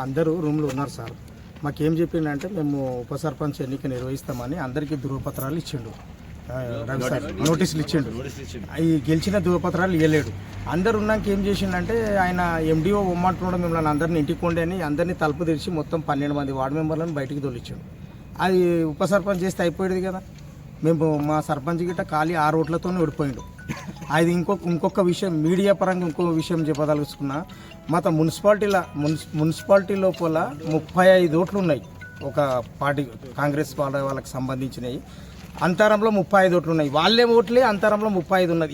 అందరూ రూమ్లో ఉన్నారు సార్. మాకేం చెప్పిండంటే మేము ఉప సర్పంచ్ ఎన్నిక నిర్వహిస్తామని అందరికీ ధృవపత్రాలు ఇచ్చిండు. రవి సార్ నోటీసులు ఇచ్చిండు. ఈ గెలిచిన ధృవపత్రాలు ఇవ్వలేడు. అందరు ఉన్నాక ఏం చేసిండంటే ఆయన ఎండిఓ ఉమ్మంటున్నాడు మిమ్మల్ని అందరిని ఇంటికి కొండి అని అందరినీ తలుపు తెరిచి మొత్తం 12 మంది వార్డు మెంబర్లను బయటికి తోలిచ్చాడు. అది ఉప సర్పంచ్ చేస్తే అయిపోయేది కదా. మేము మా సర్పంచ్ గిట్ట ఖాళీ 6 ఓట్లతోనే ఓడిపోయిండు. అది ఇంకొక విషయం మీడియా పరంగా ఇంకొక విషయం చెప్పదలుచుకున్నా. మా మున్సిపాలిటీ లోపల 35 ఓట్లు ఉన్నాయి. ఒక పార్టీ కాంగ్రెస్ వాళ్ళకి సంబంధించినవి. అంతరంలో 35 ఓట్లు ఉన్నాయి. వాళ్ళే ఓట్లే అంతరంలో 35 ఉన్నది.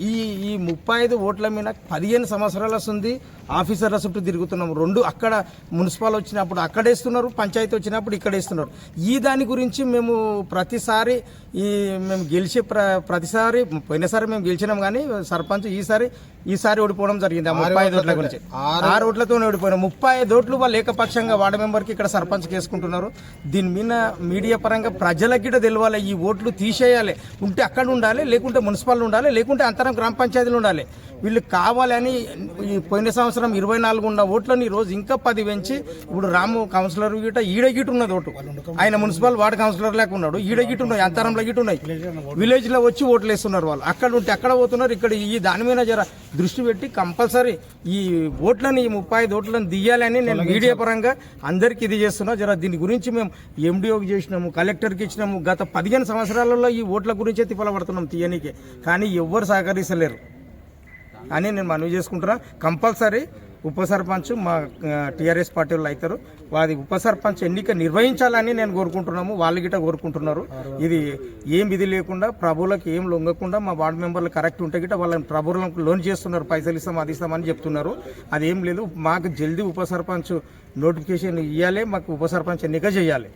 ఈ 35 ఓట్ల మీద 15 సంవత్సరాల ఉంది ఆఫీసర్ల చుట్టూ తిరుగుతున్నాం. 2 అక్కడ మున్సిపల్ వచ్చినప్పుడు అక్కడేస్తున్నారు, పంచాయతీ వచ్చినప్పుడు ఇక్కడేస్తున్నారు. ఈ దాని గురించి మేము ప్రతిసారి మేము గెలిచే ప్రతిసారి పోయినసారి మేము గెలిచినాం కానీ సర్పంచ్ ఈసారి ఓడిపోవడం జరిగింది. 35 ఓట్ల గురించి 6 ఓట్లతో ఓడిపోయినాం. 35 ఓట్లు వాళ్ళు ఏకపక్షంగా వార్డు మెంబర్కి ఇక్కడ సర్పంచ్ చేసుకుంటున్నారు. దీని మీద మీడియా పరంగా ప్రజలకి కూడా తెలియాలి. ఈ ఓట్లు తీసేయాలి, ఉంటే అక్కడ ఉండాలి, లేకుంటే మున్సిపల్ ఉండాలి, లేకుంటే అంతరం గ్రామ పంచాయతీలు ఉండాలి. వీళ్ళు కావాలని ఈ పోయిన సంవత్సరం 24 ఉన్న ఓట్లని ఈరోజు ఇంకా 10 పెంచి ఇప్పుడు రాము కౌన్సిలర్ గిట ఈడగిట్టు ఉన్నది ఓటు. ఆయన మున్సిపల్ వార్డు కౌన్సిలర్ లేక ఉన్నాడు. ఈడగిట్టు ఉన్నాయి, అంతరంలో గిట్టు ఉన్నాయి. విలేజ్ లో వచ్చి ఓట్లు వేస్తున్నారు వాళ్ళు. అక్కడ ఉంటే అక్కడ పోతున్నారు. ఇక్కడ ఈ దాని మీద జర దృష్టి పెట్టి కంపల్సరీ ఈ ఓట్లని 35 ఓట్లను దియ్యాలని నేను మీడియా పరంగా అందరికి ఇది చేస్తున్నా. జర దీని గురించి మేము ఎండిఓకి చేసినాము, కలెక్టర్కి ఇచ్చినాము. గత 15 సంవత్సరాలలో ఈ ఓట్ల గురించే తిప్పలపడుతున్నాం తీయనీకే, కానీ ఎవ్వరు సహకరిస్తలేరు అని నేను మనవి చేసుకుంటున్నా. కంపల్సరీ ఉప సర్పంచ్ మా టీఆర్ఎస్ పార్టీ వాళ్ళు అవుతారు. వారి ఉప సర్పంచ్ ఎన్నిక నిర్వహించాలని నేను కోరుకుంటున్నాము. వాళ్ళు గిట్ట కోరుకుంటున్నారు. ఇది ఏం విధి లేకుండా ప్రభువులకు ఏం లొంగకుండా మా వార్డు మెంబర్లు కరెక్ట్ ఉంటే గిట్ట వాళ్ళని ప్రభువులకు లోన్ చేస్తున్నారు. పైసలు ఇస్తాం అది ఇస్తామని చెప్తున్నారు. అదేం లేదు. మాకు జల్దీ ఉప సర్పంచ్ నోటిఫికేషన్ ఇవ్వాలి. మాకు ఉప సర్పంచ్ ఎన్నిక చేయాలి.